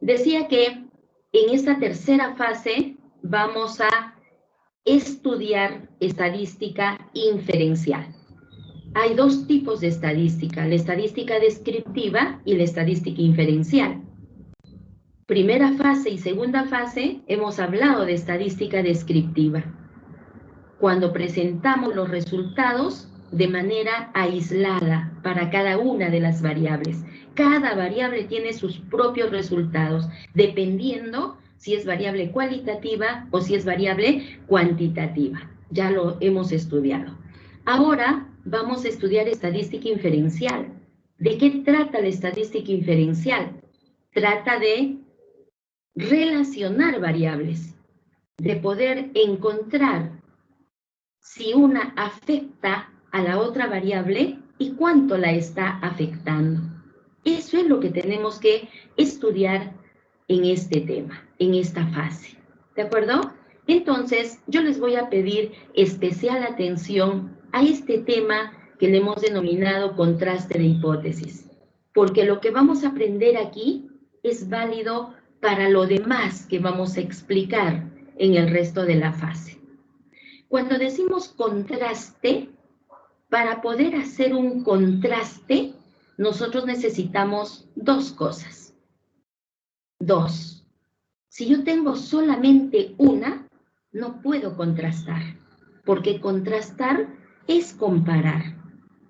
Decía que en esta tercera fase vamos a estudiar estadística inferencial. Hay dos tipos de estadística, la estadística descriptiva y la estadística inferencial. Primera fase y segunda fase hemos hablado de estadística descriptiva, cuando presentamos los resultados de manera aislada para cada una de las variables. Cada variable tiene sus propios resultados, dependiendo si es variable cualitativa o si es variable cuantitativa. Ya lo hemos estudiado. Ahora vamos a estudiar estadística inferencial. ¿De qué trata la estadística inferencial? Trata de relacionar variables, de poder encontrar si una afecta a la otra variable y cuánto la está afectando. Eso es lo que tenemos que estudiar en este tema, en esta fase. ¿De acuerdo? Entonces, yo les voy a pedir especial atención a este tema que le hemos denominado contraste de hipótesis, porque lo que vamos a aprender aquí es válido para lo demás que vamos a explicar en el resto de la fase. Cuando decimos contraste, para poder hacer un contraste, nosotros necesitamos dos cosas. Dos. Si yo tengo solamente una, no puedo contrastar, porque contrastar es comparar.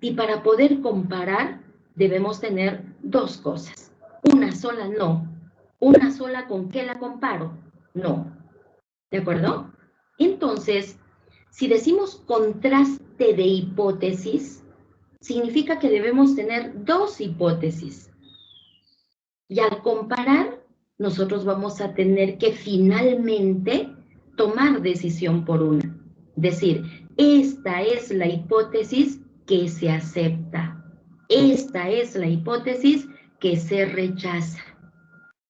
Y para poder comparar, debemos tener dos cosas. Una sola no. Una sola, ¿con qué la comparo? No. ¿De acuerdo? Entonces, si decimos contraste de hipótesis, significa que debemos tener dos hipótesis. Y al comparar, nosotros vamos a tener que finalmente tomar decisión por una. Decir, esta es la hipótesis que se acepta. Esta es la hipótesis que se rechaza.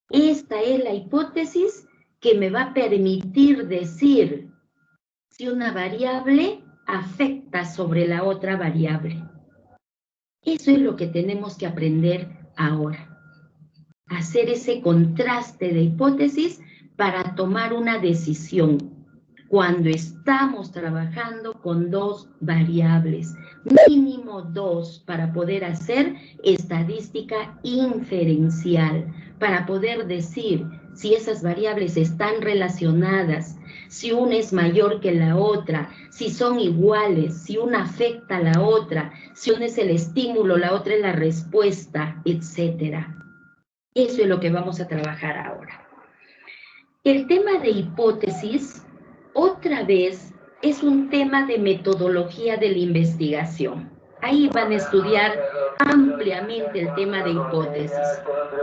Esta es la hipótesis que me va a permitir decir si una variable afecta sobre la otra variable. Eso es lo que tenemos que aprender ahora. Hacer ese contraste de hipótesis para tomar una decisión cuando estamos trabajando con dos variables, mínimo dos, para poder hacer estadística inferencial, para poder decir si esas variables están relacionadas, si una es mayor que la otra, si son iguales, si una afecta a la otra, si una es el estímulo, la otra es la respuesta, etcétera. Eso es lo que vamos a trabajar ahora. El tema de hipótesis, otra vez, es un tema de metodología de la investigación. Ahí van a estudiar ampliamente el tema de hipótesis.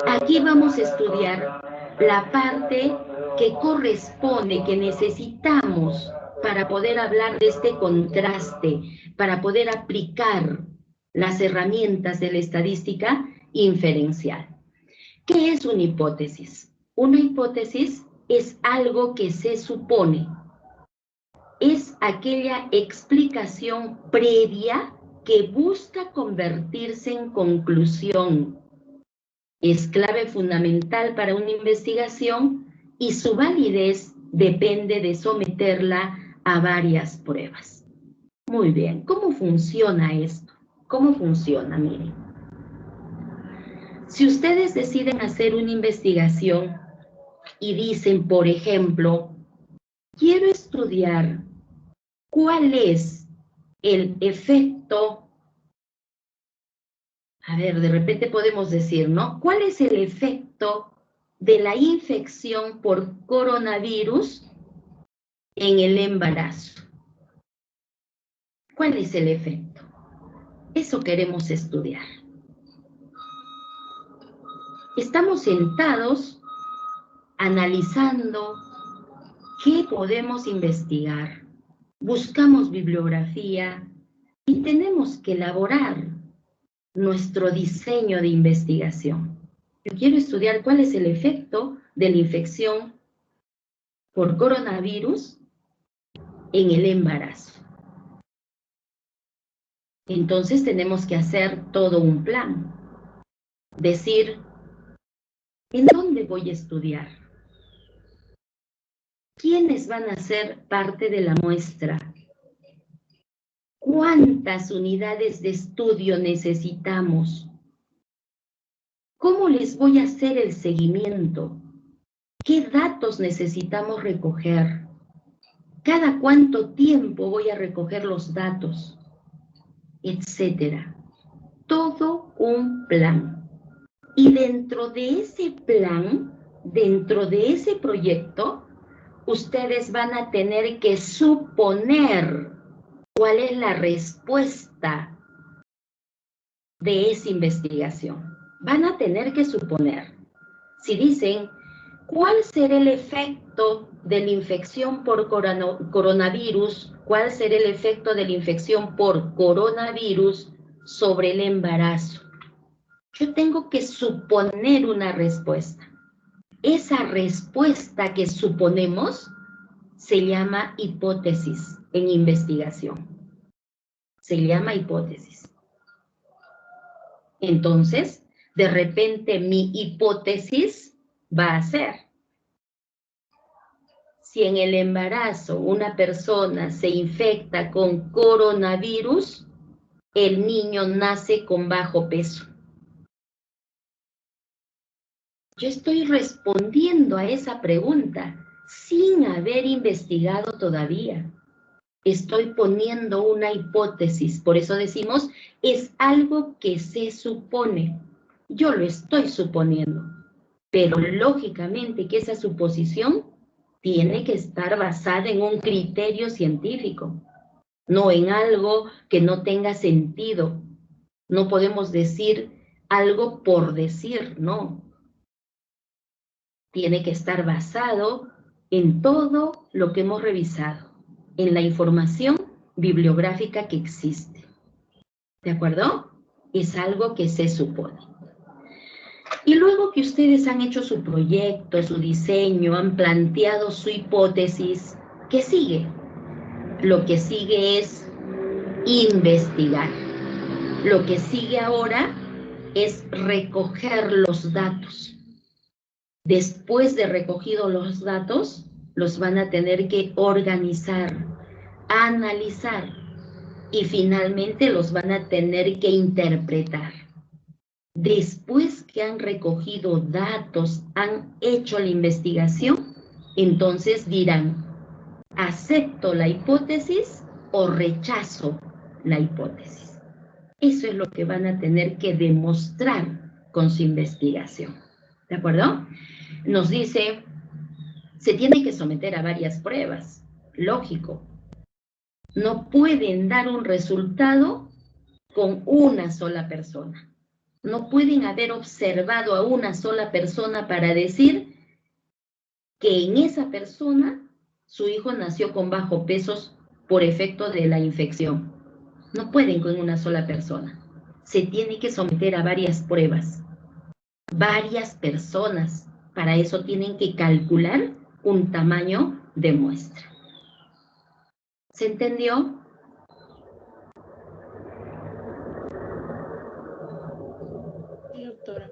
Aquí vamos a estudiar la parte que corresponde, que necesitamos para poder hablar de este contraste, para poder aplicar las herramientas de la estadística inferencial. ¿Qué es una hipótesis? Una hipótesis es algo que se supone. Es aquella explicación previa que busca convertirse en conclusión. Es clave fundamental para una investigación y su validez depende de someterla a varias pruebas. Muy bien, ¿cómo funciona esto? ¿Cómo funciona? Miren. Si ustedes deciden hacer una investigación y dicen, por ejemplo, quiero estudiar cuál es el efecto, a ver, de repente podemos decir, ¿no? ¿Cuál es el efecto de la infección por coronavirus en el embarazo? ¿Cuál es el efecto? Eso queremos estudiar. Estamos sentados analizando qué podemos investigar. Buscamos bibliografía y tenemos que elaborar nuestro diseño de investigación. Yo quiero estudiar cuál es el efecto de la infección por coronavirus en el embarazo. Entonces tenemos que hacer todo un plan. Decir, ¿en dónde ¿Dónde voy a estudiar? ¿Quiénes van a ser parte de la muestra? ¿Cuántas unidades de estudio necesitamos? ¿Cómo les voy a hacer el seguimiento? ¿Qué datos necesitamos recoger? ¿Cada cuánto tiempo voy a recoger los datos? Etcétera. Todo un plan. Y dentro de ese plan, dentro de ese proyecto, ustedes van a tener que suponer cuál es la respuesta de esa investigación. Van a tener que suponer. Si dicen, ¿cuál será el efecto de la infección por coronavirus? ¿Cuál será el efecto de la infección por coronavirus sobre el embarazo? Yo tengo que suponer una respuesta. Esa respuesta que suponemos se llama hipótesis en investigación. Se llama hipótesis. Entonces, de repente mi hipótesis va a ser, si en el embarazo una persona se infecta con coronavirus, el niño nace con bajo peso. Yo estoy respondiendo a esa pregunta sin haber investigado todavía. Estoy poniendo una hipótesis, por eso decimos, es algo que se supone. Yo lo estoy suponiendo, pero lógicamente que esa suposición tiene que estar basada en un criterio científico, no en algo que no tenga sentido. No podemos decir algo por decir, no. Tiene que estar basado en todo lo que hemos revisado, en la información bibliográfica que existe. ¿De acuerdo? Es algo que se supone. Y luego que ustedes han hecho su proyecto, su diseño, han planteado su hipótesis, ¿qué sigue? Lo que sigue es investigar. Lo que sigue ahora es recoger los datos. Después de recogido los datos, los van a tener que organizar, analizar y finalmente los van a tener que interpretar. Después que han recogido datos, han hecho la investigación, entonces dirán, ¿acepto la hipótesis o rechazo la hipótesis? Eso es lo que van a tener que demostrar con su investigación. ¿De acuerdo? Nos dice, se tiene que someter a varias pruebas. Lógico. No pueden dar un resultado con una sola persona. No pueden haber observado a una sola persona para decir que en esa persona su hijo nació con bajo peso por efecto de la infección. No pueden con una sola persona. Se tiene que someter a varias pruebas. Varias personas. Para eso tienen que calcular un tamaño de muestra. ¿Se entendió? Sí, doctora.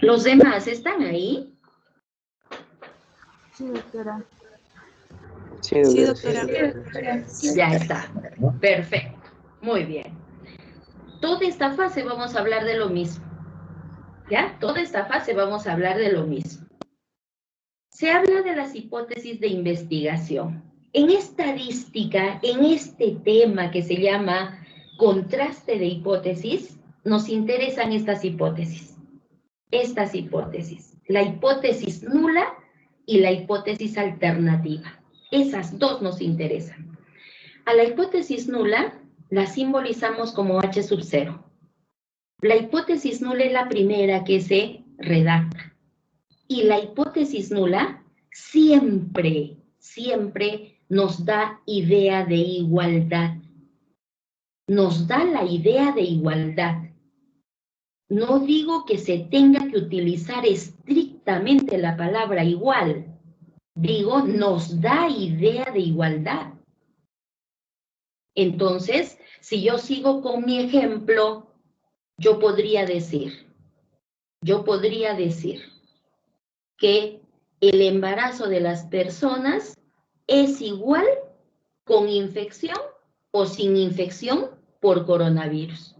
¿Los demás están ahí? Sí, doctora. Sí, doctora. Ya está. Perfecto. Muy bien. Toda esta fase vamos a hablar de lo mismo. ¿Ya? Toda esta fase vamos a hablar de lo mismo. Se habla de las hipótesis de investigación. En estadística, en este tema que se llama contraste de hipótesis, nos interesan estas hipótesis. Estas hipótesis. La hipótesis nula y la hipótesis alternativa. Esas dos nos interesan. A la hipótesis nula la simbolizamos como H sub 0. La hipótesis nula es la primera que se redacta. Y la hipótesis nula siempre, siempre nos da idea de igualdad. Nos da la idea de igualdad. No digo que se tenga que utilizar estrictamente la palabra igual. Digo, nos da idea de igualdad. Entonces, si yo sigo con mi ejemplo, yo podría decir, yo podría decir que el embarazo de las personas es igual con infección o sin infección por coronavirus.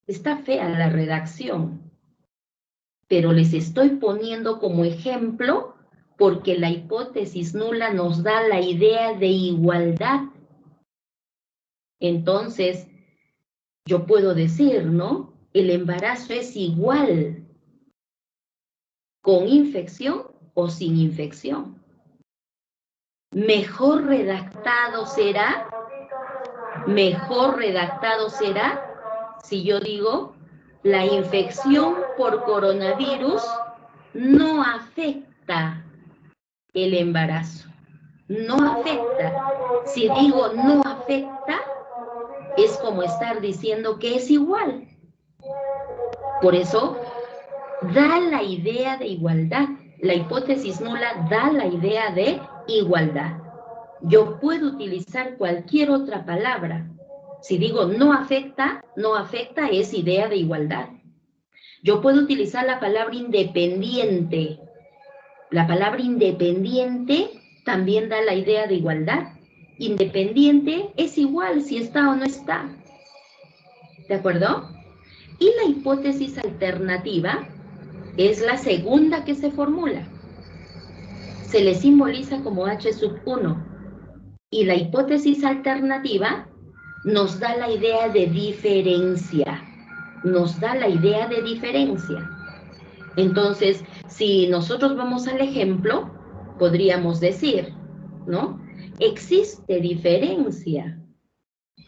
Está fea la redacción, pero les estoy poniendo como ejemplo porque la hipótesis nula nos da la idea de igualdad. Entonces, yo puedo decir, ¿no? El embarazo es igual con infección o sin infección. Mejor redactado será si yo digo, la infección por coronavirus no afecta el embarazo. No afecta. Si digo no afecta, es como estar diciendo que es igual. Por eso, da la idea de igualdad. La hipótesis nula da la idea de igualdad. Yo puedo utilizar cualquier otra palabra. Si digo no afecta es idea de igualdad. Yo puedo utilizar la palabra independiente. La palabra independiente también da la idea de igualdad. Independiente es igual si está o no está. ¿De acuerdo? Y la hipótesis alternativa es la segunda que se formula. Se le simboliza como H sub 1. Y la hipótesis alternativa nos da la idea de diferencia. Nos da la idea de diferencia. Entonces, si nosotros vamos al ejemplo, podríamos decir, ¿no? Existe diferencia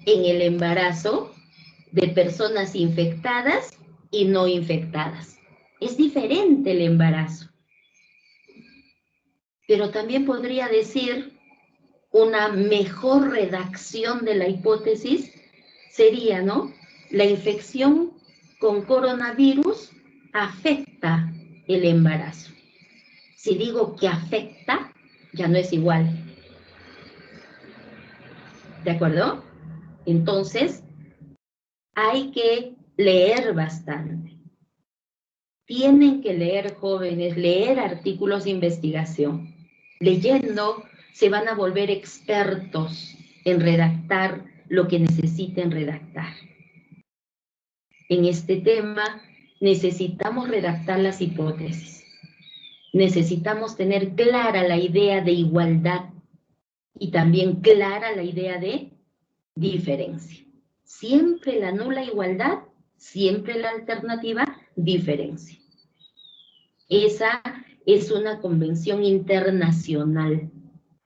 en el embarazo de personas infectadas y no infectadas. Es diferente el embarazo. Pero también podría decir una mejor redacción de la hipótesis sería, ¿no? La infección con coronavirus afecta el embarazo. Si digo que afecta, ya no es igual. ¿De acuerdo? Entonces, hay que leer bastante. Tienen que leer, jóvenes, leer artículos de investigación. Leyendo se van a volver expertos en redactar lo que necesiten redactar. En este tema necesitamos redactar las hipótesis. Necesitamos tener clara la idea de igualdad y también clara la idea de diferencia. Siempre la nula igualdad, siempre la alternativa diferencia. Esa es una convención internacional.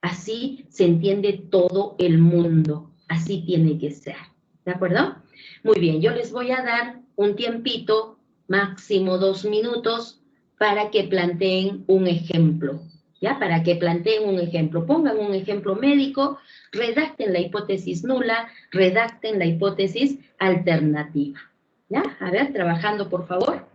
Así se entiende todo el mundo. Así tiene que ser. ¿De acuerdo? Muy bien, yo les voy a dar un tiempito, máximo 2 minutos, para que planteen un ejemplo. ¿Ya? Para que planteen un ejemplo. Pongan un ejemplo médico, redacten la hipótesis nula, redacten la hipótesis alternativa. ¿Ya? A ver, trabajando, por favor.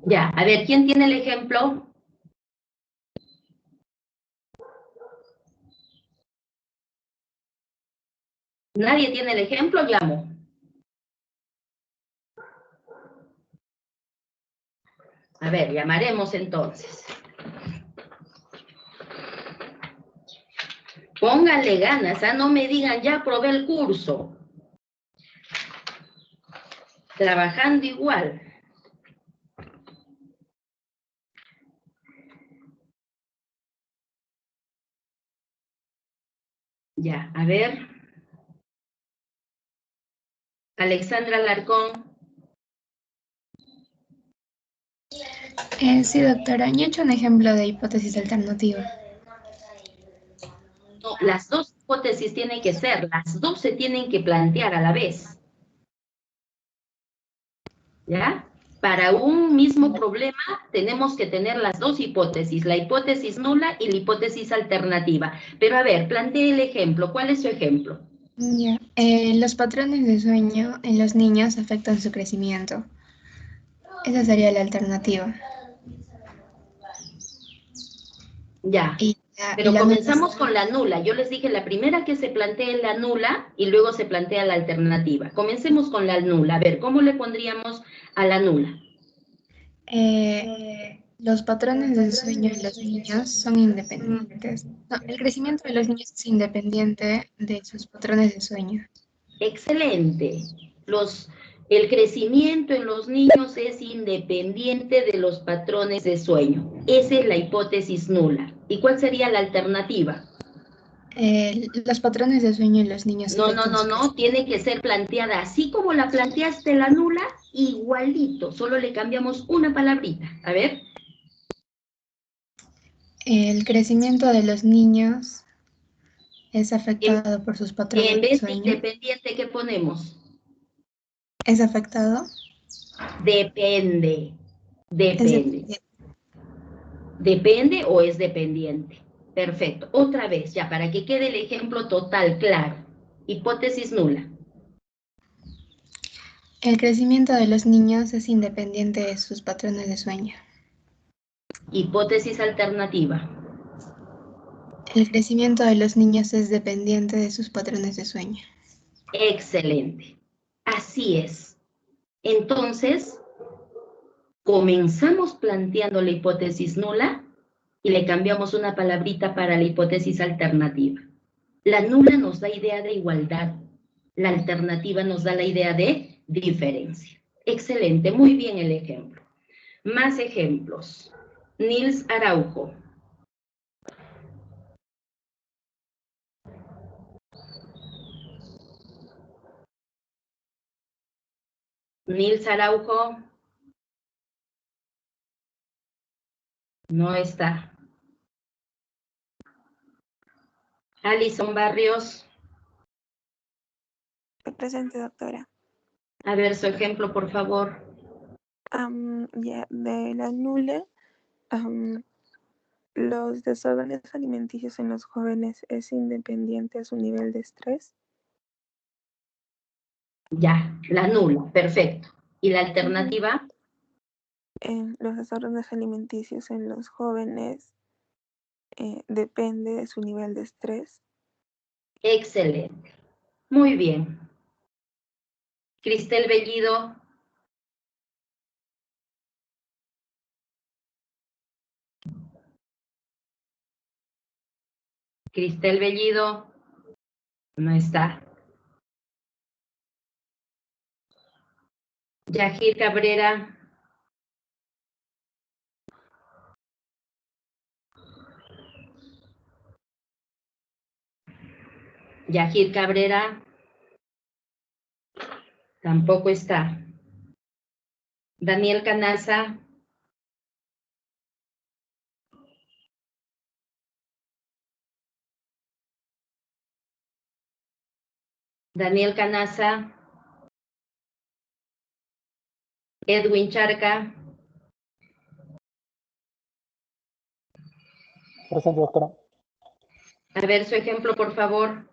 Ya, a ver, ¿quién tiene el ejemplo? ¿Nadie tiene el ejemplo? Llamo. A ver, llamaremos entonces. Pónganle ganas, no me digan, ya probé el curso. Trabajando igual. Ya, a ver. Alexandra Alarcón. Sí, doctora. Yo he hecho un ejemplo de hipótesis alternativa. No, las dos hipótesis tienen que ser, las dos se tienen que plantear a la vez. ¿Ya? Para un mismo problema tenemos que tener las dos hipótesis, la hipótesis nula y la hipótesis alternativa. Pero a ver, plantee el ejemplo. ¿Cuál es su ejemplo? Ya. Los patrones de sueño en los niños afectan su crecimiento. Esa sería la alternativa. Ya, Y pero la nula comenzamos con la nula. Yo les dije, la primera que se plantea es la nula y luego se plantea la alternativa. Comencemos con la nula. A ver, ¿cómo le pondríamos a la nula? Los patrones de sueño en los niños son independientes. No, el crecimiento de los niños es independiente de sus patrones de sueño. Excelente. El crecimiento en los niños es independiente de los patrones de sueño. Esa es la hipótesis nula. ¿Y cuál sería la alternativa? Los patrones de sueño en los niños No, afectan su crecimiento. tiene que ser planteada así como la planteaste la nula, igualito, solo le cambiamos una palabrita. A ver. El crecimiento de los niños es En, afectado por sus en patrones de vez de sueño. independiente, ¿qué ponemos? ¿Es afectado? Depende. Es Depende. dependiente. ¿Depende o es dependiente? Perfecto. Otra vez, ya para que quede el ejemplo total, claro. Hipótesis nula. El crecimiento de los niños es independiente de sus patrones de sueño. Hipótesis alternativa. El crecimiento de los niños es dependiente de sus patrones de sueño. Excelente. Así es. Entonces, comenzamos planteando la hipótesis nula y le cambiamos una palabrita para la hipótesis alternativa. La nula nos da idea de igualdad. La alternativa nos da la idea de diferencia. Excelente, muy bien el ejemplo. Más ejemplos. Nils Araujo. Nils Araujo. No está. Alison Barrios. Presente, doctora. A ver su ejemplo, por favor. De la nula, los desórdenes alimenticios en los jóvenes es independiente a su nivel de estrés. Ya, la nula, perfecto. ¿Y la alternativa? Los desórdenes alimenticios en los jóvenes depende de su nivel de estrés. Excelente. Muy bien. Cristel Bellido. Cristel Bellido. No está. Yajir Cabrera. Yajir Cabrera. Tampoco está. Daniel Canaza. Daniel Canaza. Edwin Charca. Presente, doctora. A ver su ejemplo, por favor.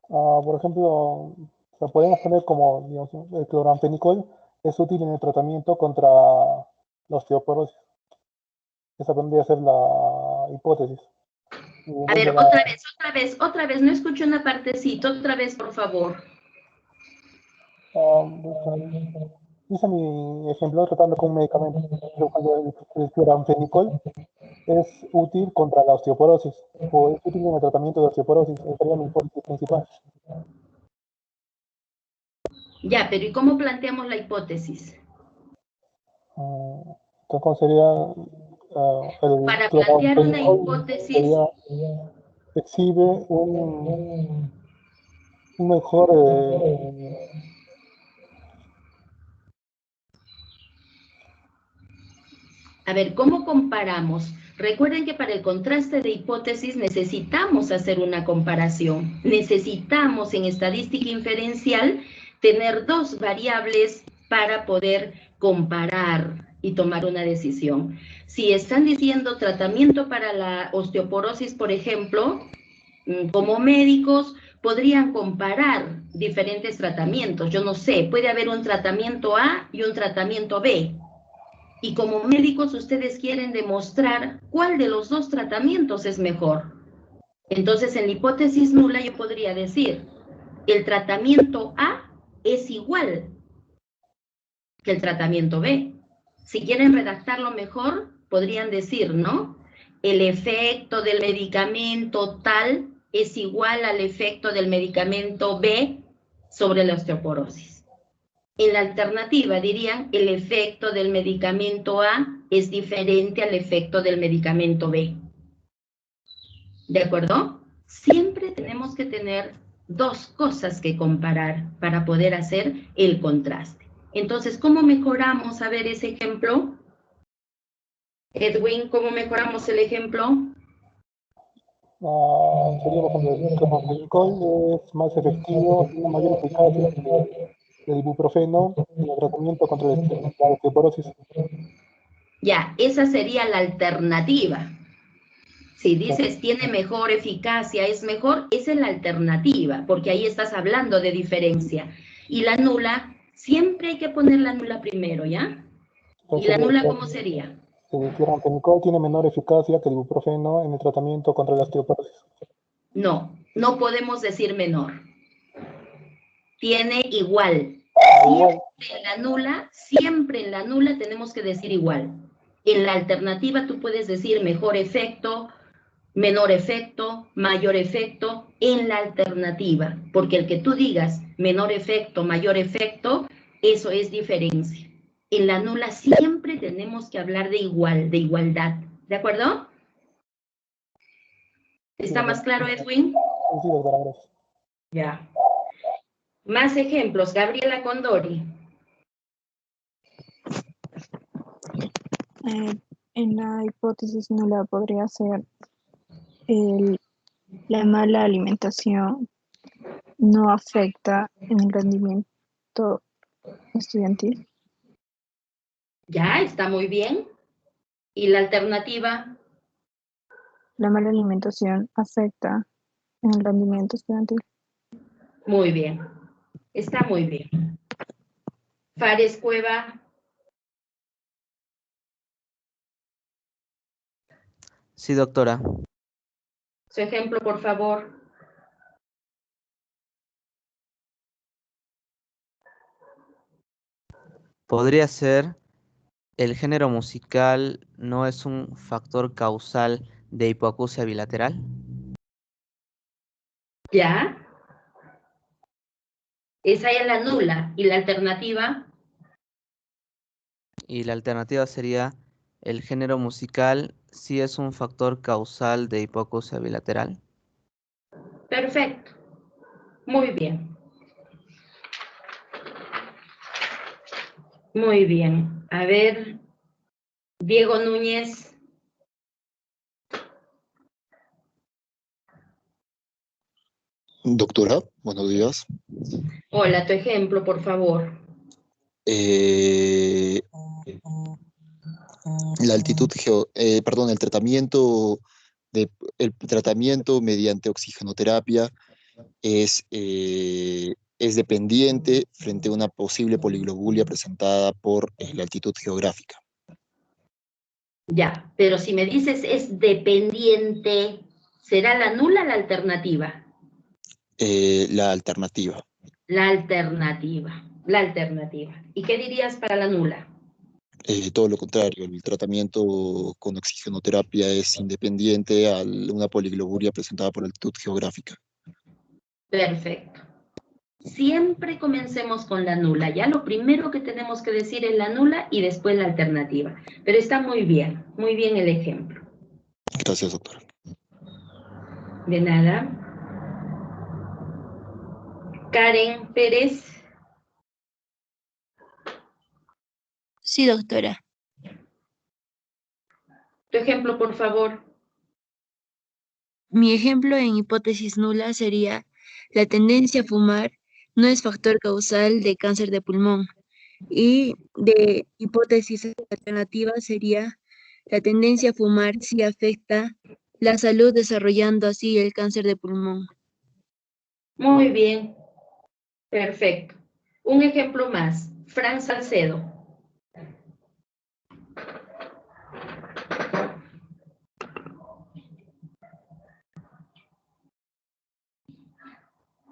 Por ejemplo, se podemos poner como, digamos, el cloramfenicol es útil en el tratamiento contra la osteoporosis. Esa vendría a ser la hipótesis. A ver, otra vez, no escucho una partecita, otra vez, por favor. Hice mi ejemplo tratando con un medicamento, cuando el cloramfenicol es útil contra la osteoporosis, o es útil en el tratamiento de osteoporosis, esa sería mi hipótesis principal. Ya, pero ¿y cómo planteamos la hipótesis? Entonces sería el Para plantear una cloramfenicol hipótesis, exhibe un mejor a ver, ¿cómo comparamos? Recuerden que para el contraste de hipótesis necesitamos hacer una comparación. Necesitamos en estadística inferencial tener dos variables para poder comparar y tomar una decisión. Si están diciendo tratamiento para la osteoporosis, por ejemplo, como médicos podrían comparar diferentes tratamientos. Yo no sé, puede haber un tratamiento A y un tratamiento B. Y como médicos ustedes quieren demostrar cuál de los dos tratamientos es mejor. Entonces, en la hipótesis nula yo podría decir, el tratamiento A es igual que el tratamiento B. Si quieren redactarlo mejor, podrían decir, ¿no? El efecto del medicamento tal es igual al efecto del medicamento B sobre la osteoporosis. En la alternativa dirían, el efecto del medicamento A es diferente al efecto del medicamento B. ¿De acuerdo? Siempre tenemos que tener dos cosas que comparar para poder hacer el contraste. Entonces, ¿cómo mejoramos? A ver ese ejemplo. Edwin, ¿cómo mejoramos el ejemplo? sería, por ejemplo, el cloramfenicol es más efectivo y una mayor eficacia del ibuprofeno en el tratamiento contra la osteoporosis. Ya, esa sería la alternativa. Si dices tiene mejor eficacia, es mejor, esa es la alternativa, porque ahí estás hablando de diferencia. Y la nula, siempre hay que poner la nula primero, ¿ya? ¿Y la nula cómo sería? El cloramfenicol tiene menor eficacia que el ibuprofeno en el tratamiento contra la osteoporosis. No, no podemos decir menor. Tiene igual. Siempre en la nula tenemos que decir igual. En la alternativa tú puedes decir mejor efecto, menor efecto, mayor efecto, en la alternativa, porque el que tú digas menor efecto, mayor efecto, eso es diferencia. En la nula siempre tenemos que hablar de igual, de igualdad, ¿de acuerdo? ¿Está más claro, Edwin? Sí, doctora, gracias. Ya. Más ejemplos, Gabriela Condori. En la hipótesis nula podría ser la mala alimentación no afecta en el rendimiento estudiantil. Ya, está muy bien. ¿Y la alternativa? La mala alimentación afecta en el rendimiento estudiantil. Muy bien. Está muy bien. Fares Cueva. Sí, doctora. Su ejemplo, por favor. Podría ser, el género musical no es un factor causal de hipoacusia bilateral. ¿Ya? Esa es la nula. ¿Y la alternativa? Y la alternativa sería, el género musical sí es un factor causal de hipoacusia bilateral. Perfecto. Muy bien. Muy bien. A ver, Diego Núñez. Doctora, buenos días. Hola, tu ejemplo, por favor. La altitud perdón, el tratamiento mediante oxigenoterapia es es dependiente frente a una posible poliglobulia presentada por la altitud geográfica. Ya, pero si me dices es dependiente, ¿será la nula o la alternativa? La alternativa. La alternativa, la alternativa. ¿Y qué dirías para la nula? Todo lo contrario, el tratamiento con oxigenoterapia es independiente a una poliglobulia presentada por altitud geográfica. Perfecto. Siempre comencemos con la nula. Ya lo primero que tenemos que decir es la nula y después la alternativa. Pero está muy bien el ejemplo. Gracias, doctora. De nada. Karen Pérez. Sí, doctora. Tu ejemplo, por favor. Mi ejemplo en hipótesis nula sería: la tendencia a fumar no es factor causal de cáncer de pulmón. Y de hipótesis alternativa sería: la tendencia a fumar sí afecta la salud, desarrollando así el cáncer de pulmón. Muy bien. Perfecto. Un ejemplo más. Fran Salcedo.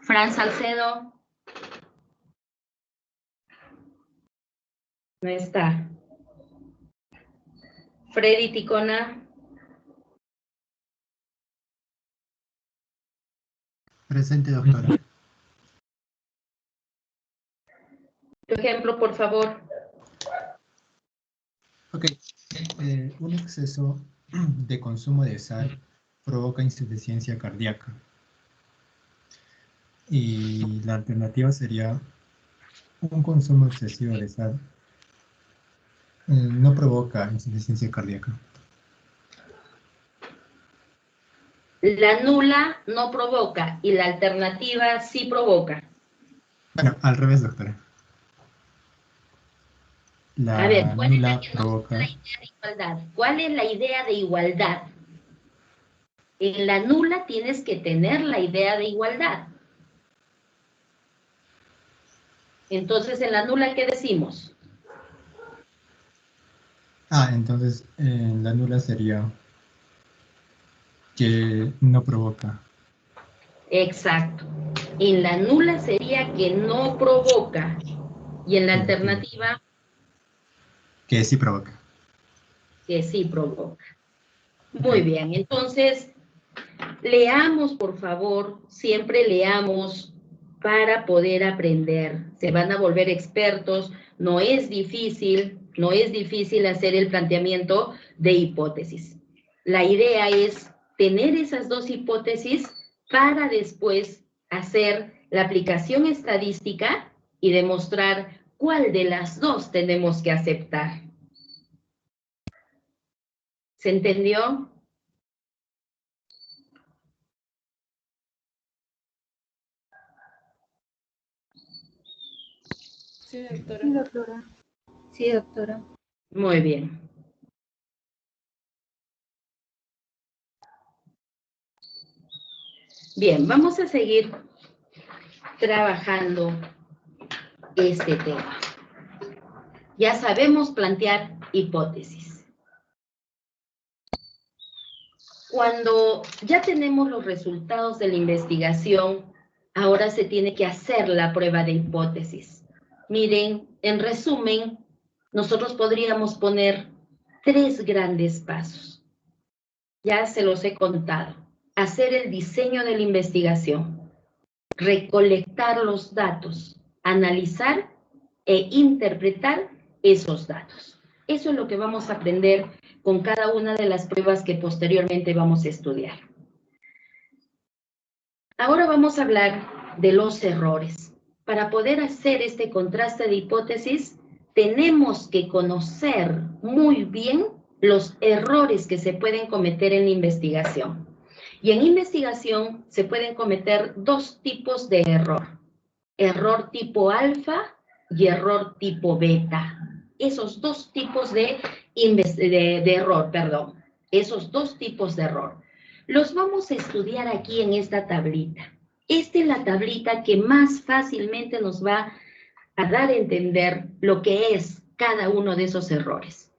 Fran Salcedo. No está. Freddy Ticona. Presente, doctora. Tu ejemplo, por favor. Ok. Un exceso de consumo de sal provoca insuficiencia cardíaca. Y la alternativa sería: un consumo excesivo de sal no provoca insuficiencia cardíaca. La nula no provoca y la alternativa sí provoca. Bueno, al revés, doctora. A ver, La ¿cuál es nula provoca. la idea de igualdad? ¿Cuál es la idea de igualdad? En la nula tienes que tener la idea de igualdad. Entonces, en la nula, ¿qué decimos? Entonces la nula sería que no provoca. Exacto. En la nula sería que no provoca. Y en la alternativa, Que sí provoca. que sí provoca. Ok. Muy bien, entonces, leamos, por favor, siempre leamos para poder aprender. Se van a volver expertos, no es difícil hacer el planteamiento de hipótesis. La idea es tener esas dos hipótesis para después hacer la aplicación estadística y demostrar cuál de las dos tenemos que aceptar. ¿Se entendió? Sí, doctora. Sí, doctora. Sí, doctora. Muy bien. Bien, vamos a seguir trabajando este tema. Ya sabemos plantear hipótesis. Cuando ya tenemos los resultados de la investigación, ahora se tiene que hacer la prueba de hipótesis. Miren, en resumen, nosotros podríamos poner 3 grandes pasos. Ya se los he contado. Hacer el diseño de la investigación, recolectar los datos, analizar e interpretar esos datos. Eso es lo que vamos a aprender con cada una de las pruebas que posteriormente vamos a estudiar. Ahora vamos a hablar de los errores. Para poder hacer este contraste de hipótesis, tenemos que conocer muy bien los errores que se pueden cometer en la investigación. Y en investigación se pueden cometer 2 tipos de error. Error tipo alfa y error tipo beta. Esos 2 tipos de error, perdón. Esos 2 tipos de error. Los vamos a estudiar aquí en esta tablita. Esta es la tablita que más fácilmente nos va a dar a entender lo que es cada uno de esos errores.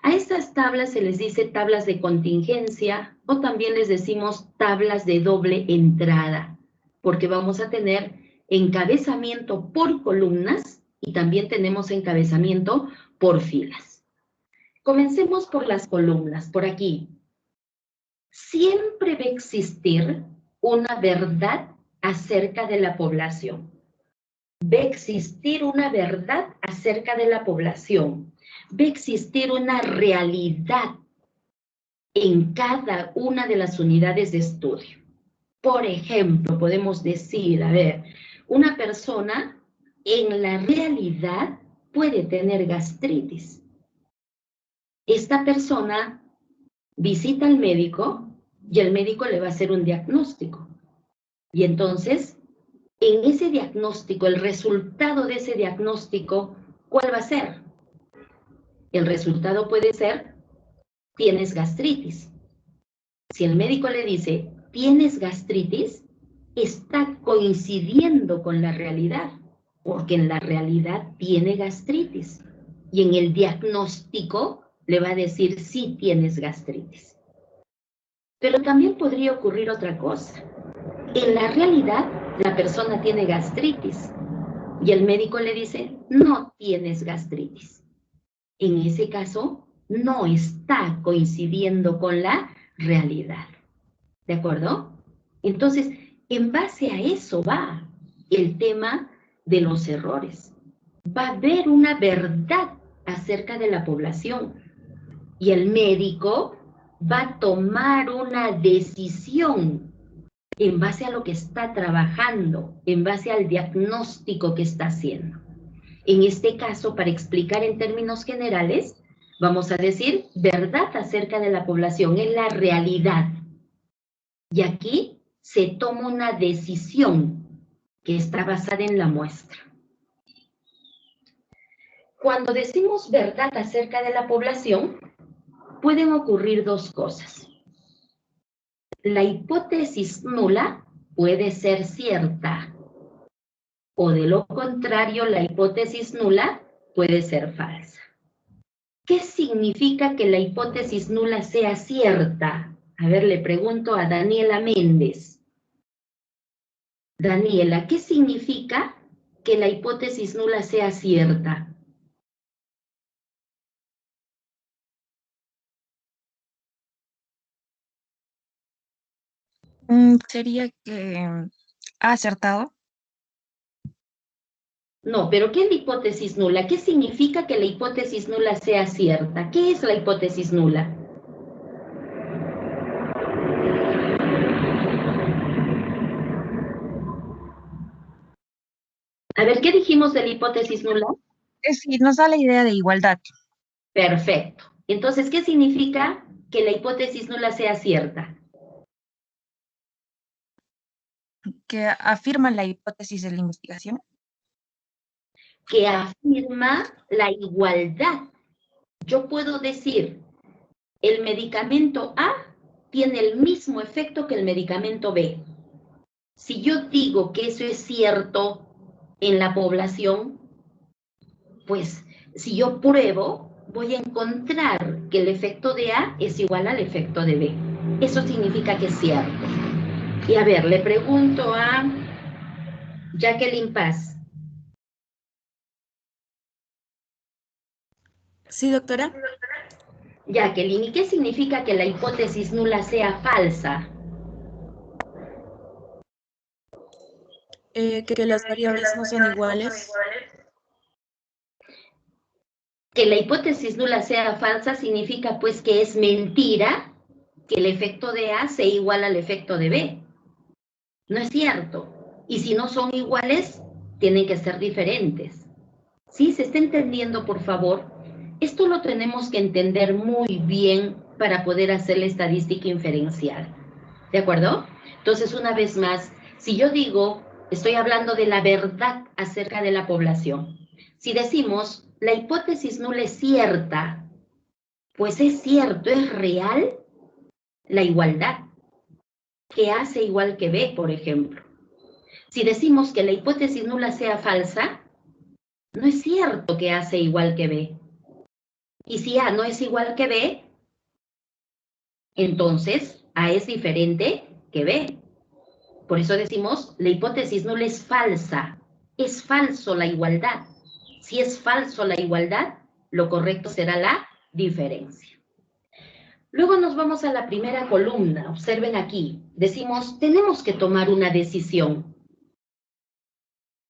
A estas tablas se les dice tablas de contingencia o también les decimos tablas de doble entrada, porque vamos a tener encabezamiento por columnas y también tenemos encabezamiento por filas. Comencemos por las columnas, por aquí. Siempre va a existir una verdad acerca de la población. Va a existir una verdad acerca de la población. Va a existir una realidad en cada una de las unidades de estudio. Por ejemplo, podemos decir, a ver, una persona en la realidad puede tener gastritis. Esta persona visita al médico y el médico le va a hacer un diagnóstico. Y entonces, en ese diagnóstico, el resultado de ese diagnóstico, ¿cuál va a ser? El resultado puede ser, tienes gastritis. Si el médico le dice, tienes gastritis, está coincidiendo con la realidad, porque en la realidad tiene gastritis. Y en el diagnóstico le va a decir, sí tienes gastritis. Pero también podría ocurrir otra cosa. En la realidad, la persona tiene gastritis y el médico le dice, no tienes gastritis. En ese caso, no está coincidiendo con la realidad. ¿De acuerdo? Entonces, en base a eso va el tema de los errores. Va a haber una verdad acerca de la población y el médico va a tomar una decisión en base a lo que está trabajando, en base al diagnóstico que está haciendo. En este caso, para explicar en términos generales, vamos a decir verdad acerca de la población, es la realidad. Y aquí se toma una decisión que está basada en la muestra. Cuando decimos verdad acerca de la población, pueden ocurrir dos cosas. La hipótesis nula puede ser cierta, o de lo contrario, la hipótesis nula puede ser falsa. ¿Qué significa que la hipótesis nula sea cierta? A ver, le pregunto a Daniela Méndez. Daniela, ¿qué significa que la hipótesis nula sea cierta? Sería que ha acertado. No, pero ¿qué es la hipótesis nula? ¿Qué significa que la hipótesis nula sea cierta? ¿Qué es la hipótesis nula? A ver, ¿qué dijimos de la hipótesis nula? Sí, nos da la idea de igualdad. Perfecto. Entonces, ¿qué significa que la hipótesis nula sea cierta? Que afirma la hipótesis de la investigación. Que afirma la igualdad. Yo puedo decir, el medicamento A tiene el mismo efecto que el medicamento B. Si yo digo que eso es cierto en la población, pues si yo pruebo, voy a encontrar que el efecto de A es igual al efecto de B. Eso significa que es cierto. Y a ver, le pregunto a Jacqueline Paz. Sí, doctora. Jacqueline, ¿y qué significa que la hipótesis nula sea falsa? Que las variables no sean iguales. Que la hipótesis nula sea falsa significa pues que es mentira que el efecto de A sea igual al efecto de B. No es cierto. Y si no son iguales, tienen que ser diferentes. ¿Sí? ¿Se está entendiendo, por favor? Esto lo tenemos que entender muy bien para poder hacer la estadística inferencial. ¿De acuerdo? Entonces, una vez más, si yo digo, estoy hablando de la verdad acerca de la población. Si decimos, la hipótesis nula es cierta, pues es cierto, es real la igualdad, que A sea igual que B, por ejemplo. Si decimos que la hipótesis nula sea falsa, no es cierto que A sea igual que B. Y si A no es igual que B, entonces A es diferente que B. Por eso decimos, la hipótesis nula es falsa. Es falso la igualdad. Si es falso la igualdad, lo correcto será la diferencia. Luego nos vamos a la primera columna. Observen aquí. Decimos, tenemos que tomar una decisión.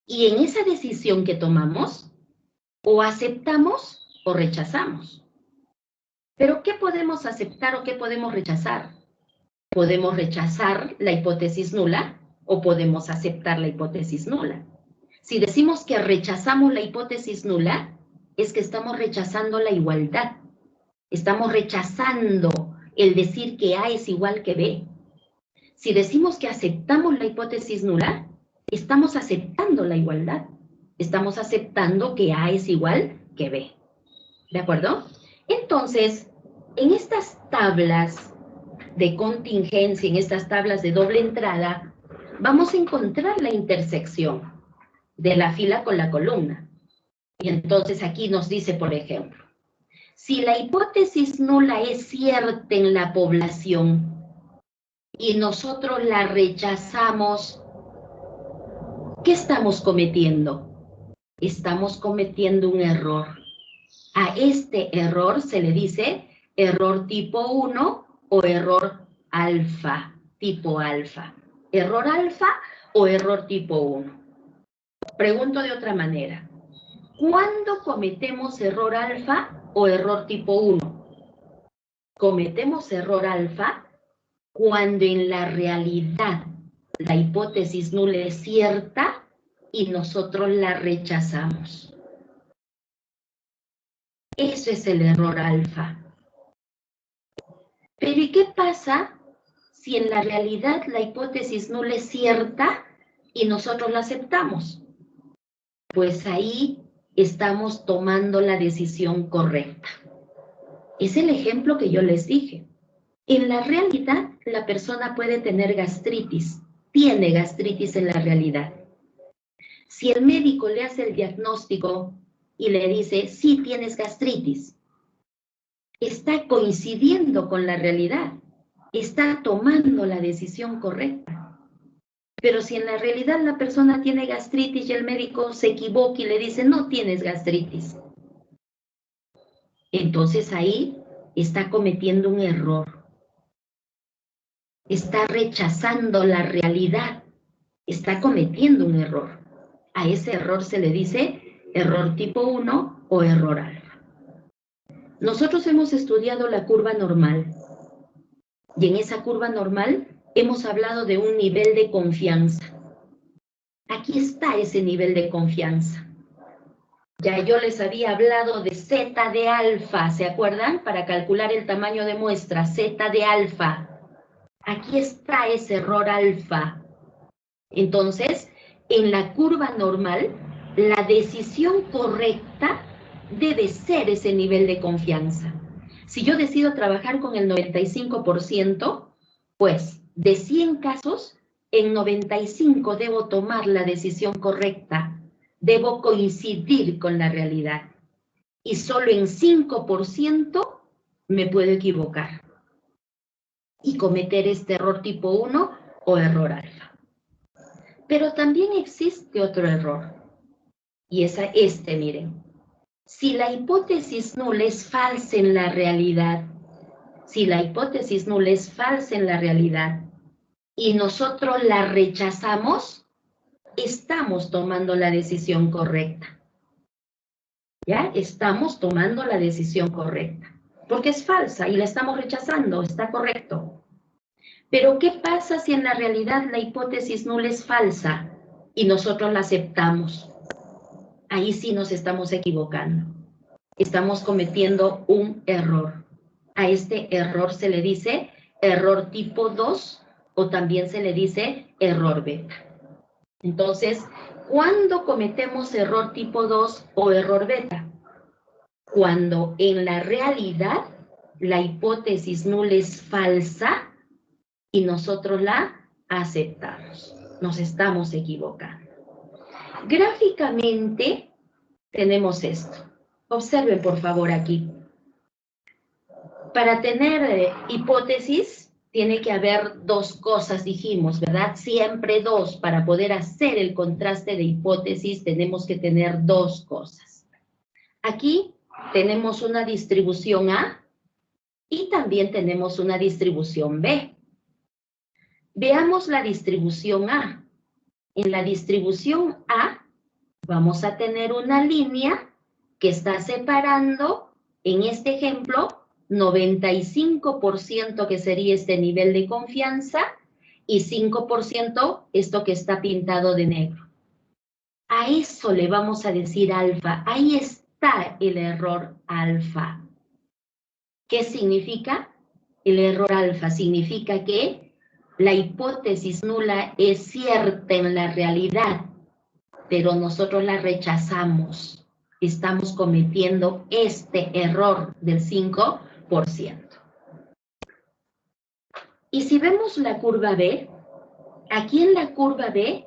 Y en esa decisión que tomamos, o aceptamos o rechazamos. Pero ¿qué podemos aceptar o qué podemos rechazar? Podemos rechazar la hipótesis nula o podemos aceptar la hipótesis nula. Si decimos que rechazamos la hipótesis nula, es que estamos rechazando la igualdad. Estamos rechazando el decir que A es igual que B. Si decimos que aceptamos la hipótesis nula, estamos aceptando la igualdad. Estamos aceptando que A es igual que B. ¿De acuerdo? Entonces, en estas tablas de contingencia, en estas tablas de doble entrada, vamos a encontrar la intersección de la fila con la columna. Y entonces aquí nos dice, por ejemplo, si la hipótesis nula es cierta en la población y nosotros la rechazamos, ¿qué estamos cometiendo? Estamos cometiendo un error. A este error se le dice error tipo 1 o error alfa, tipo alfa. Error alfa o error tipo 1. Pregunto de otra manera. ¿Cuándo cometemos error alfa o error tipo 1? Cometemos error alfa cuando en la realidad la hipótesis nula es cierta y nosotros la rechazamos. Eso es el error alfa. Pero ¿y qué pasa si en la realidad la hipótesis nula es cierta y nosotros la aceptamos? Pues ahí estamos tomando la decisión correcta. Es el ejemplo que yo les dije. En la realidad, la persona puede tener gastritis, tiene gastritis en la realidad. Si el médico le hace el diagnóstico y le dice, sí, tienes gastritis, está coincidiendo con la realidad, está tomando la decisión correcta. Pero si en la realidad la persona tiene gastritis y el médico se equivoca y le dice, no tienes gastritis, entonces ahí está cometiendo un error. Está rechazando la realidad, está cometiendo un error. A ese error se le dice error tipo 1 o error alfa. Nosotros hemos estudiado la curva normal y en esa curva normal hemos hablado de un nivel de confianza. Aquí está ese nivel de confianza. Ya yo les había hablado de zeta de alfa, ¿se acuerdan? Para calcular el tamaño de muestra, zeta de alfa. Aquí está ese error alfa. Entonces, en la curva normal, la decisión correcta debe ser ese nivel de confianza. Si yo decido trabajar con el 95%, pues de 100 casos, en 95 debo tomar la decisión correcta, debo coincidir con la realidad. Y solo en 5% me puedo equivocar y cometer este error tipo 1 o error alfa. Pero también existe otro error, y es miren. Si la hipótesis nula es falsa en la realidad, si la hipótesis nula es falsa en la realidad y nosotros la rechazamos, estamos tomando la decisión correcta. ¿Ya? Estamos tomando la decisión correcta. Porque es falsa y la estamos rechazando, está correcto. Pero ¿qué pasa si en la realidad la hipótesis nula es falsa y nosotros la aceptamos? Ahí sí nos estamos equivocando. Estamos cometiendo un error. A este error se le dice error tipo 2 o también se le dice error beta. Entonces, ¿cuándo cometemos error tipo 2 o error beta? Cuando en la realidad la hipótesis nula es falsa y nosotros la aceptamos. nos estamos equivocando. Gráficamente tenemos esto. Observen por favor aquí. Para tener hipótesis tiene que haber dos cosas, dijimos, ¿verdad? Siempre dos. Para poder hacer el contraste de hipótesis tenemos que tener dos cosas. Aquí tenemos una distribución A y también tenemos una distribución B. Veamos la distribución A. En la distribución A vamos a tener una línea que está separando, en este ejemplo, 95% que sería este nivel de confianza y 5% esto que está pintado de negro. A eso le vamos a decir alfa. Ahí está el error alfa. ¿Qué significa? El error alfa significa que la hipótesis nula es cierta en la realidad, pero nosotros la rechazamos. Estamos cometiendo este error del 5%. Y si vemos la curva B, aquí en la curva B,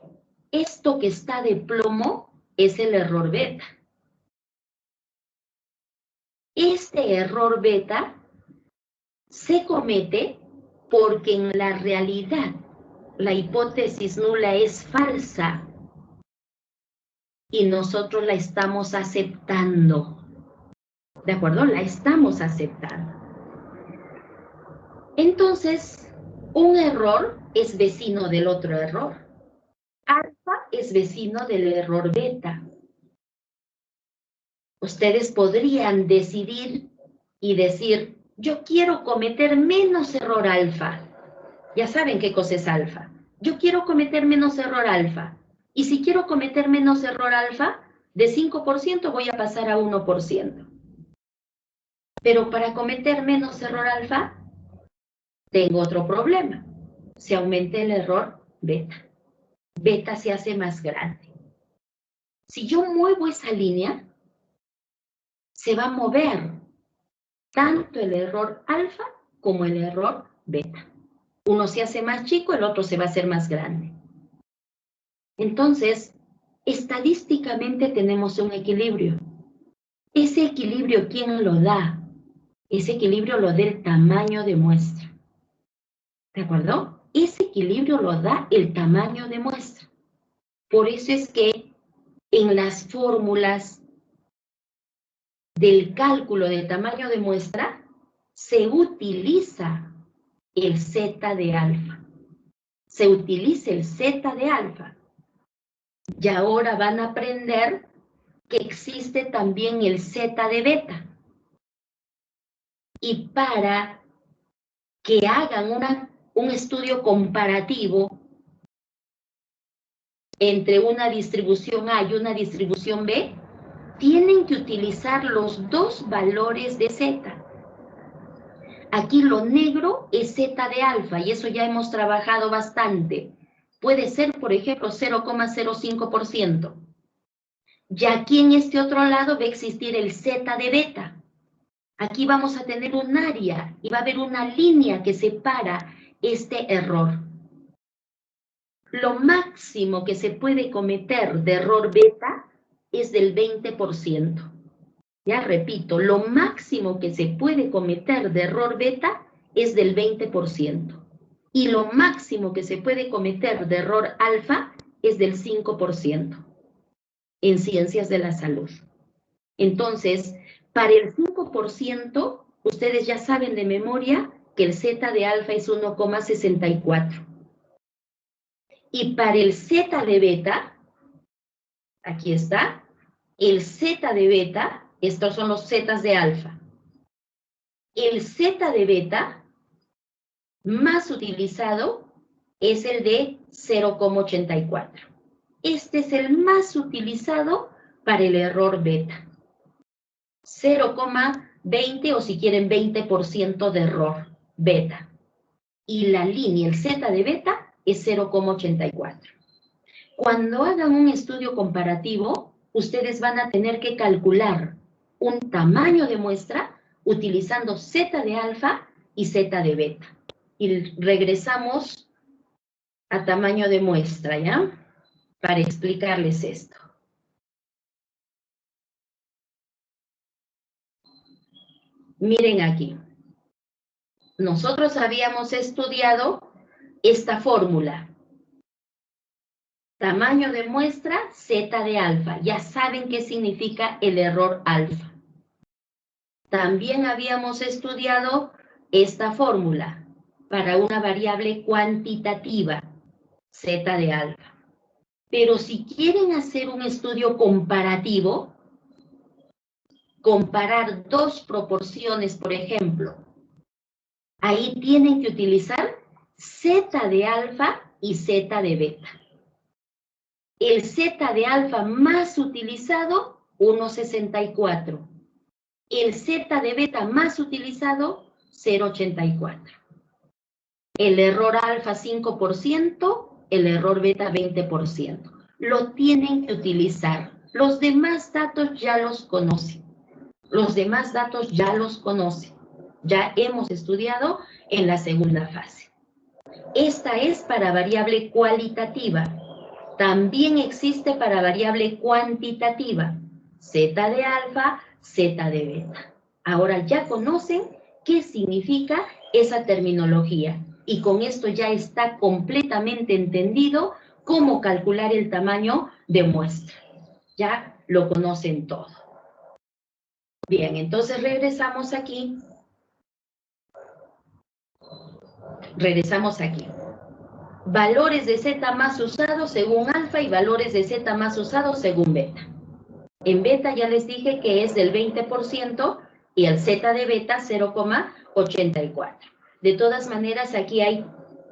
esto que está de plomo es el error beta. Este error beta se comete porque en la realidad la hipótesis nula es falsa y nosotros la estamos aceptando. ¿De acuerdo? La estamos aceptando. Entonces, un error es vecino del otro error. Alfa es vecino del error beta. Ustedes podrían decidir y decir, yo quiero cometer menos error alfa. Ya saben qué cosa es alfa. Yo quiero cometer menos error alfa. Y si quiero cometer menos error alfa, de 5% voy a pasar a 1%. Pero para cometer menos error alfa, tengo otro problema. Se aumenta el error beta. Beta se hace más grande. Si yo muevo esa línea, se va a mover tanto el error alfa como el error beta. Uno se hace más chico, el otro se va a hacer más grande. Entonces, estadísticamente tenemos un equilibrio. Ese equilibrio, ¿quién lo da? Ese equilibrio lo da el tamaño de muestra. ¿De acuerdo? Ese equilibrio lo da el tamaño de muestra. Por eso es que en las fórmulas del cálculo del tamaño de muestra se utiliza el zeta de alfa. Se utiliza el zeta de alfa. Y ahora van a aprender que existe también el zeta de beta. Y para que hagan un estudio comparativo entre una distribución A y una distribución B, tienen que utilizar los dos valores de zeta. Aquí lo negro es zeta de alfa y eso ya hemos trabajado bastante. Puede ser, por ejemplo, 0,05%. Y aquí en este otro lado va a existir el zeta de beta. Aquí vamos a tener un área y va a haber una línea que separa este error. Lo máximo que se puede cometer de error beta es del 20%. Ya repito, lo máximo que se puede cometer de error beta es del 20%. Y lo máximo que se puede cometer de error alfa es del 5% en ciencias de la salud. Entonces, para el 5%, ustedes ya saben de memoria que el zeta de alfa es 1,64. Y para el zeta de beta, aquí está, el zeta de beta, estos son los zetas de alfa. El zeta de beta más utilizado es el de 0,84. Este es el más utilizado para el error beta. 0,20 o si quieren 20% de error beta. Y la línea, el zeta de beta, es 0,84. Cuando hagan un estudio comparativo, ustedes van a tener que calcular un tamaño de muestra utilizando zeta de alfa y zeta de beta. Y regresamos a tamaño de muestra, ¿ya? Para explicarles esto. Miren aquí. Nosotros habíamos estudiado esta fórmula. Tamaño de muestra, Z de alfa. Ya saben qué significa el error alfa. También habíamos estudiado esta fórmula para una variable cuantitativa, Z de alfa. Pero si quieren hacer un estudio comparativo, comparar dos proporciones, por ejemplo, ahí tienen que utilizar Z de alfa y Z de beta. El Z de alfa más utilizado, 1,64. El Z de beta más utilizado, 0,84. El error alfa 5%, el error beta 20%. Lo tienen que utilizar. Los demás datos ya los conocen. Los demás datos ya los conocen. Ya hemos estudiado en la segunda fase. Esta es para variable cualitativa. También existe para variable cuantitativa. Z de alfa, Z de beta. Ahora ya conocen qué significa esa terminología. Y con esto ya está completamente entendido cómo calcular el tamaño de muestra. Ya lo conocen todo. Bien, entonces regresamos aquí. Regresamos aquí. Valores de Z más usados según alfa y valores de Z más usados según beta. En beta ya les dije que es del 20% y el Z de beta 0,84. De todas maneras, aquí hay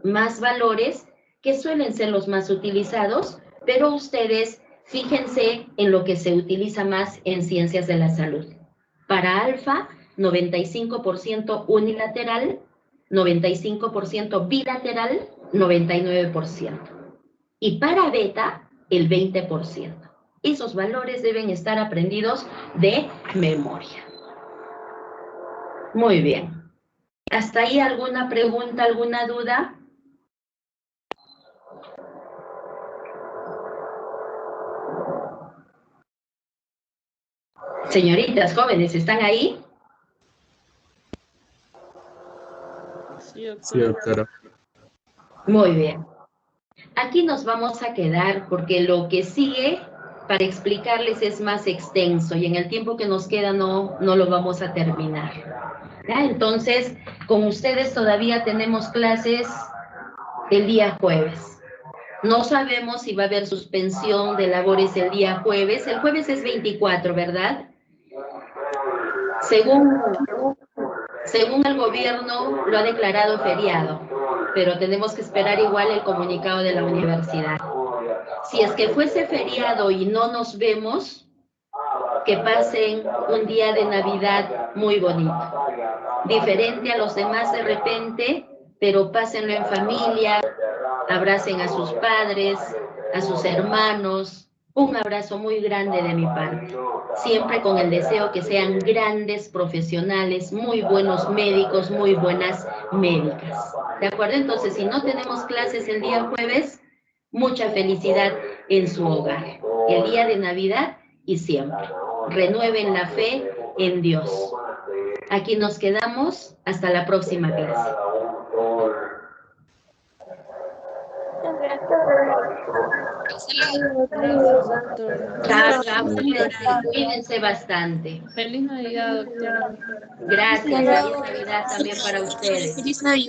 más valores que suelen ser los más utilizados, pero ustedes fíjense en lo que se utiliza más en ciencias de la salud. Para alfa, 95% unilateral, 95% bilateral, 99%. Y para beta, el 20%. Esos valores deben estar aprendidos de memoria. Muy bien. ¿Hasta ahí alguna pregunta, alguna duda? Señoritas, jóvenes, ¿están ahí? Sí, doctora. Muy bien. Aquí nos vamos a quedar porque lo que sigue para explicarles es más extenso y en el tiempo que nos queda no lo vamos a terminar. ¿Ya? Entonces, con ustedes todavía tenemos clases el día jueves. No sabemos si va a haber suspensión de labores el día jueves. El jueves es 24, ¿verdad? Según el gobierno lo ha declarado feriado, pero tenemos que esperar igual el comunicado de la universidad. Si es que fuese feriado y no nos vemos, que pasen un día de Navidad muy bonito. Diferente a los demás de repente, pero pásenlo en familia, abracen a sus padres, a sus hermanos. Un abrazo muy grande de mi parte. Siempre con el deseo que sean grandes profesionales, muy buenos médicos, muy buenas médicas. ¿De acuerdo? Entonces, si no tenemos clases el día jueves, mucha felicidad en su hogar. El día de Navidad y siempre. Renueven la fe en Dios. Aquí nos quedamos hasta la próxima clase. Chao, chao, cuídense bastante. Feliz Navidad, doctora. Gracias, feliz Navidad también para ustedes. Feliz Navidad.